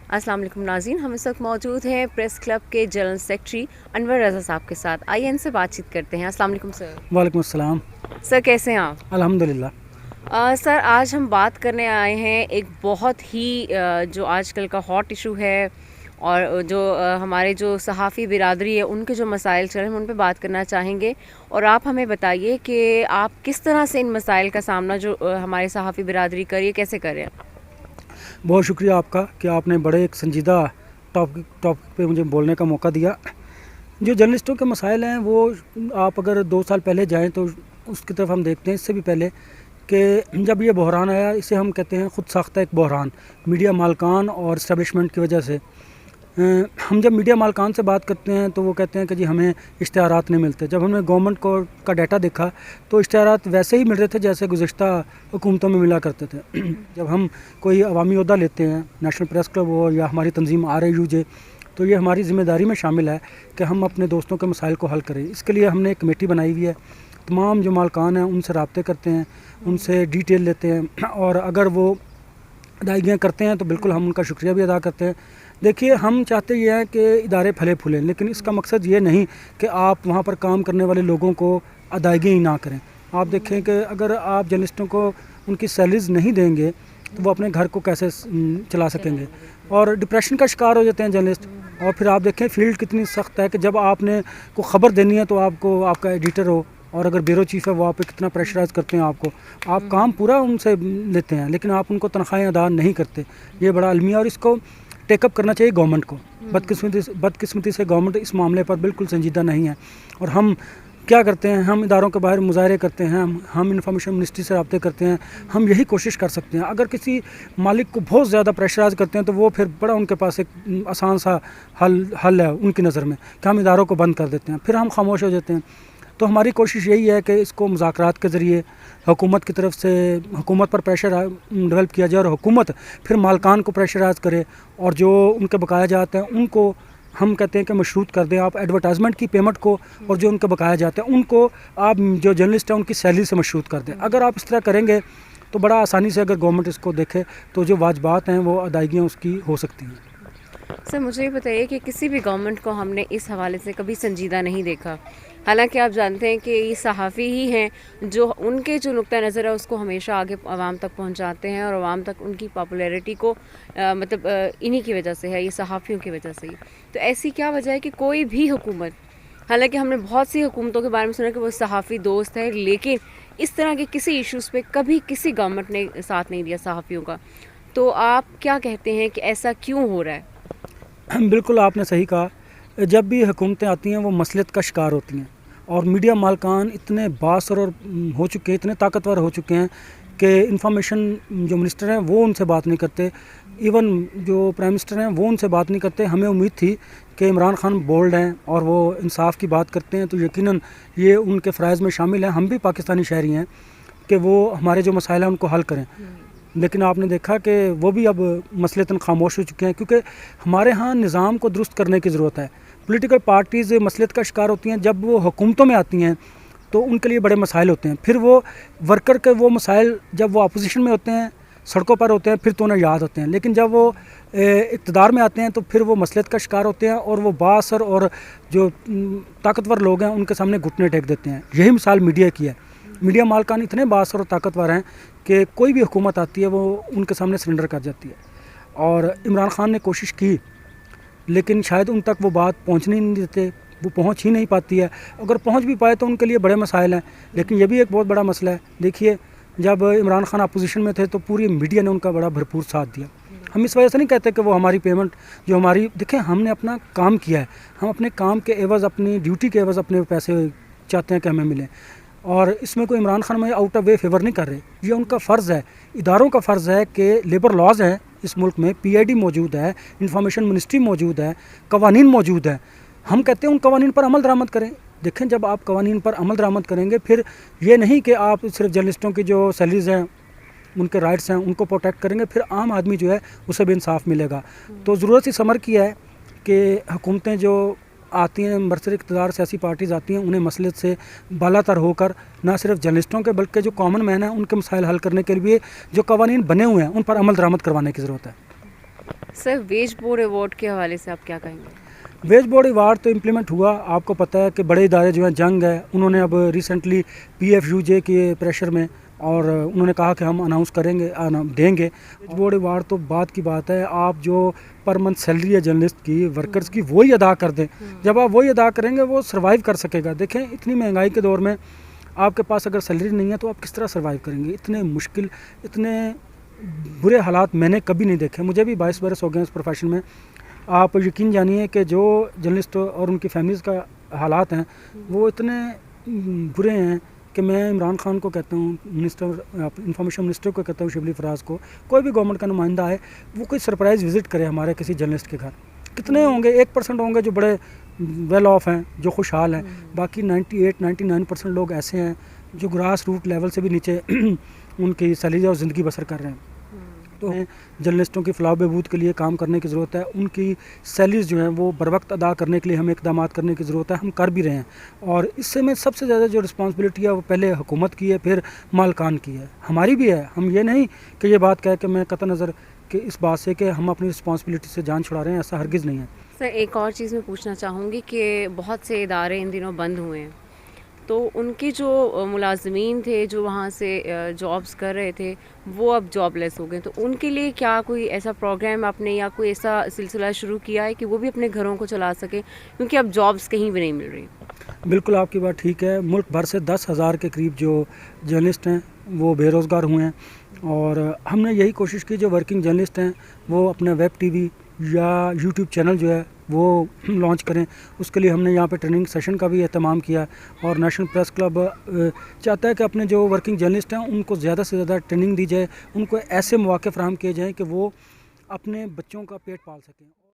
السلام علیکم ناظرین، ہم اس وقت موجود ہیں پریس کلب کے جنرل سیکرٹری انور رضا صاحب کے ساتھ. آئیے ان سے بات چیت کرتے ہیں. السلام علیکم سر. وعلیکم السلام. سر کیسے ہیں آپ؟ الحمدللہ. سر آج ہم بات کرنے آئے ہیں ایک بہت ہی جو آج کل کا ہاٹ ایشو ہے اور جو ہمارے جو صحافی برادری ہے ان کے جو مسائل چل رہے ہیں ہم ان پہ بات کرنا چاہیں گے. اور آپ ہمیں بتائیے کہ آپ کس طرح سے ان مسائل کا سامنا جو ہمارے صحافی برادری کر رہی ہے کیسے کر رہے ہیں؟ بہت شکریہ آپ کا کہ آپ نے بڑے ایک سنجیدہ ٹاپک پہ مجھے بولنے کا موقع دیا. جو جرنلسٹوں کے مسائل ہیں وہ آپ اگر 2 سال پہلے جائیں تو اس کی طرف ہم دیکھتے ہیں اس سے بھی پہلے کہ جب یہ بحران آیا اسے ہم کہتے ہیں خود ساختہ ایک بحران میڈیا مالکان اور اسٹیبلشمنٹ کی وجہ سے. ہم جب میڈیا مالکان سے بات کرتے ہیں تو وہ کہتے ہیں کہ جی ہمیں اشتہارات نہیں ملتے. جب ہم نے گورنمنٹ کا ڈیٹا دیکھا تو اشتہارات ویسے ہی مل رہے تھے جیسے گزشتہ حکومتوں میں ملا کرتے تھے. جب ہم کوئی عوامی عہدہ لیتے ہیں نیشنل پریس کلب ہو یا ہماری تنظیم RIUJ تو یہ ہماری ذمہ داری میں شامل ہے کہ ہم اپنے دوستوں کے مسائل کو حل کریں. اس کے لیے ہم نے ایک کمیٹی بنائی ہوئی ہے. تمام جو مالکان ہیں ان سے رابطے کرتے ہیں, ان سے ڈیٹیل لیتے ہیں اور اگر وہ ادائیگیاں کرتے ہیں تو بالکل ہم ان کا شکریہ بھی ادا کرتے ہیں. دیکھیے ہم چاہتے یہ ہیں کہ ادارے پھلے پھولیں, لیکن اس کا مقصد یہ نہیں کہ آپ وہاں پر کام کرنے والے لوگوں کو ادائیگی ہی نہ کریں. آپ دیکھیں کہ اگر آپ جرنلسٹوں کو ان کی سیلریز نہیں دیں گے تو وہ اپنے گھر کو کیسے چلا سکیں گے, اور ڈپریشن کا شکار ہو جاتے ہیں جرنلسٹ. اور پھر آپ دیکھیں فیلڈ کتنی سخت ہے کہ جب آپ نے کو خبر دینی ہے تو آپ کو آپ کا ایڈیٹر ہو اور اگر بیورو چیف ہے وہ آپ پہ کتنا پریشرائز کرتے ہیں آپ کو, آپ کام پورا ان سے لیتے ہیں لیکن آپ ان کو تنخواہیں ادا نہیں کرتے. یہ بڑا المیہ اور اس کو ٹیک اپ کرنا چاہیے گورنمنٹ کو. بدقسمتی سے گورنمنٹ اس معاملے پر بالکل سنجیدہ نہیں ہے. اور ہم کیا کرتے ہیں, ہم اداروں کے باہر مظاہرے کرتے ہیں, ہم انفارمیشن منسٹری سے رابطے کرتے ہیں. ہم یہی کوشش کر سکتے ہیں. اگر کسی مالک کو بہت زیادہ پریشرائز کرتے ہیں تو وہ پھر بڑا ان کے پاس ایک آسان سا حل ہے ان کی نظر میں کہ ہم اداروں کو بند کر دیتے ہیں, پھر ہم خاموش ہو جاتے ہیں. تو ہماری کوشش یہی ہے کہ اس کو مذاکرات کے ذریعے حکومت کی طرف سے حکومت پر پریشر ڈیولپ کیا جائے اور حکومت پھر مالکان کو پریشرائز کرے اور جو ان کے بقایا جاتے ہیں ان کو ہم کہتے ہیں کہ مشروط کر دیں آپ ایڈورٹائزمنٹ کی پیمنٹ کو, اور جو ان کے بقایا جاتے ہیں ان کو آپ جو جرنلسٹ ہیں ان کی سیلری سے مشروط کر دیں. اگر آپ اس طرح کریں گے تو بڑا آسانی سے اگر گورنمنٹ اس کو دیکھے تو جو واجبات ہیں وہ ادائیگیاں اس کی ہو سکتی ہیں. سر مجھے یہ بتائیے کہ کسی بھی گورنمنٹ کو ہم نے اس حوالے سے کبھی سنجیدہ نہیں دیکھا, حالانکہ آپ جانتے ہیں کہ یہ صحافی ہی ہیں جو ان کے جو نقطہ نظر ہے اس کو ہمیشہ آگے عوام تک پہنچاتے ہیں اور عوام تک ان کی پاپولیرٹی کو مطلب انہی کی وجہ سے ہے, یہ صحافیوں کی وجہ سے ہی. تو ایسی کیا وجہ ہے کہ کوئی بھی حکومت, حالانکہ ہم نے بہت سی حکومتوں کے بارے میں سنا کہ وہ صحافی دوست ہے, لیکن اس طرح کے کسی ایشوز پہ کبھی کسی گورنمنٹ نے ساتھ نہیں دیا صحافیوں کا. تو آپ کیا کہتے ہیں کہ ایسا کیوں ہو رہا ہے؟ بالکل آپ نے صحیح کہا. جب بھی حکومتیں آتی ہیں وہ مصلحت کا شکار ہوتی ہیں, اور میڈیا مالکان اتنے بااثر ہو چکے ہیں, اتنے طاقتور ہو چکے ہیں کہ انفارمیشن جو منسٹر ہیں وہ ان سے بات نہیں کرتے, ایون جو پرائم منسٹر ہیں وہ ان سے بات نہیں کرتے. ہمیں امید تھی کہ عمران خان بولڈ ہیں اور وہ انصاف کی بات کرتے ہیں تو یقیناً یہ ان کے فرائض میں شامل ہیں. ہم بھی پاکستانی شہری ہیں کہ وہ ہمارے جو مسائل ہیں ان کو حل کریں, لیکن آپ نے دیکھا کہ وہ بھی اب مصلحتاً خاموش ہو چکے ہیں کیونکہ ہمارے ہاں نظام کو درست کرنے کی ضرورت ہے. پولیٹیکل پارٹیز مصلحت کا شکار ہوتی ہیں, جب وہ حکومتوں میں آتی ہیں تو ان کے لیے بڑے مسائل ہوتے ہیں, پھر وہ ورکر کے وہ مسائل جب وہ اپوزیشن میں ہوتے ہیں سڑکوں پر ہوتے ہیں پھر تو انہیں یاد ہوتے ہیں, لیکن جب وہ اقتدار میں آتے ہیں تو پھر وہ مصلحت کا شکار ہوتے ہیں اور وہ بااثر اور جو طاقتور لوگ ہیں ان کے سامنے گھٹنے ٹیک دیتے ہیں. یہی مثال میڈیا کی ہے. میڈیا مالکان اتنے بااثر اور طاقتور ہیں کہ کوئی بھی حکومت آتی ہے وہ ان کے سامنے سرنڈر کر جاتی ہے. اور عمران خان نے کوشش کی لیکن شاید ان تک وہ بات پہنچنے نہیں دیتے, وہ پہنچ ہی نہیں پاتی ہے. اگر پہنچ بھی پائے تو ان کے لیے بڑے مسائل ہیں, لیکن یہ بھی ایک بہت بڑا مسئلہ ہے. دیکھیے جب عمران خان اپوزیشن میں تھے تو پوری میڈیا نے ان کا بڑا بھرپور ساتھ دیا. ہم اس وجہ سے نہیں کہتے کہ وہ ہماری پیمنٹ جو ہماری, دیکھیں ہم نے اپنا کام کیا ہے, ہم اپنے کام کے عوض اپنی ڈیوٹی کے عوض اپنے پیسے چاہتے ہیں کہ ہمیں ملیں, اور اس میں کوئی عمران خان میں آؤٹ آف وے فیور نہیں کر رہے. یہ ان کا فرض ہے, اداروں کا فرض ہے کہ لیبر لاز ہیں اس ملک میں, PID موجود ہے, انفارمیشن منسٹری موجود ہے, قوانین موجود ہے. ہم کہتے ہیں ان قوانین پر عمل درآمد کریں. دیکھیں جب آپ قوانین پر عمل درآمد کریں گے پھر یہ نہیں کہ آپ صرف جرنلسٹوں کی جو سیلریز ہیں ان کے رائٹس ہیں ان کو پروٹیکٹ کریں گے, پھر عام آدمی جو ہے اسے بھی انصاف ملے گا. تو ضرورت اس امر کی ہے کہ حکومتیں جو آتی ہیں, برسر اقتدار سیاسی پارٹیز آتی ہیں, انہیں مصلحت سے بالا تر ہو کر نہ صرف جرنلسٹوں کے بلکہ جو کامن مین ہیں ان کے مسائل حل کرنے کے لیے جو قوانین بنے ہوئے ہیں ان پر عمل درآمد کروانے کی ضرورت ہے. سر ویج بورڈ ایوارڈ کے حوالے سے آپ کیا کہیں گے؟ ویج بورڈ ایوارڈ تو امپلیمنٹ ہوا. آپ کو پتہ ہے کہ بڑے ادارے جو ہیں جنگ ہے انہوں نے اب ریسنٹلی PFUJ کے پریشر میں اور انہوں نے کہا کہ ہم اناؤنس کریں گے دیں گے. ویج بورڈ ایوارڈ تو بعد کی بات ہے. آپ جو پر منتھ سیلری ہے جرنلسٹ کی ورکرز کی وہی ادا کر دیں. جب آپ وہی ادا کریں گے وہ سروائیو کر سکے گا. دیکھیں اتنی مہنگائی کے دور میں آپ کے پاس اگر سیلری نہیں ہے تو آپ کس طرح سروائیو کریں گے؟ اتنے مشکل اتنے برے حالات میں نے کبھی نہیں دیکھے. مجھے بھی 22 برس ہو گئے اس پروفیشن میں. آپ یقین جانیے کہ جو جرنلسٹ اور ان کی فیملیز کا حالات ہیں وہ اتنے برے ہیں کہ میں عمران خان کو کہتا ہوں, انفارمیشن منسٹر کو کہتا ہوں, شبلی فراز کو, کوئی بھی گورنمنٹ کا نمائندہ آئے وہ کوئی سرپرائز وزٹ کرے ہمارے کسی جرنلسٹ کے گھر. کتنے ہوں گے؟ 1% ہوں گے جو بڑے ویل آف ہیں, جو خوشحال ہیں. باقی 98-99% لوگ ایسے ہیں جو گراس روٹ لیول سے بھی نیچے ان کی سیلری اور زندگی بسر کر رہے ہیں. تو جرنلسٹوں کی فلاح و بہبود کے لیے کام کرنے کی ضرورت ہے. ان کی سیلریز جو ہیں وہ بر وقت ادا کرنے کے لیے ہمیں اقدامات کرنے کی ضرورت ہے. ہم کر بھی رہے ہیں اور اس سے میں سب سے زیادہ جو رسپانسبلٹی ہے وہ پہلے حکومت کی ہے, پھر مالکان کی ہے, ہماری بھی ہے. ہم یہ نہیں کہ یہ بات کہہ کہ میں قطع نظر کہ اس بات سے کہ ہم اپنی رسپانسبلٹی سے جان چھڑا رہے ہیں, ایسا ہرگز نہیں ہے. سر ایک اور چیز میں پوچھنا چاہوں گی کہ بہت سے ادارے ان دنوں بند ہوئے ہیں, تو ان کے جو ملازمین تھے جو وہاں سے جابس کر رہے تھے وہ اب جاب لیس ہو گئے, تو ان کے لیے کیا کوئی ایسا پروگرام آپ نے یا کوئی ایسا سلسلہ شروع کیا ہے کہ وہ بھی اپنے گھروں کو چلا سکیں, کیونکہ اب جابس کہیں بھی نہیں مل رہی؟ بالکل آپ کی بات ٹھیک ہے. ملک بھر سے 10,000 کے قریب جو جرنلسٹ ہیں وہ بے روزگار ہوئے ہیں اور ہم نے یہی کوشش کی جو ورکنگ جرنلسٹ ہیں وہ اپنا ویب ٹی وی یا یوٹیوب چینل جو ہے وہ لانچ کریں. اس کے لیے ہم نے یہاں پہ ٹریننگ سیشن کا بھی اہتمام کیا اور نیشنل پریس کلب چاہتا ہے کہ اپنے جو ورکنگ جرنلسٹ ہیں ان کو زیادہ سے زیادہ ٹریننگ دی جائے, ان کو ایسے مواقع فراہم کیے جائیں کہ وہ اپنے بچوں کا پیٹ پال سکیں.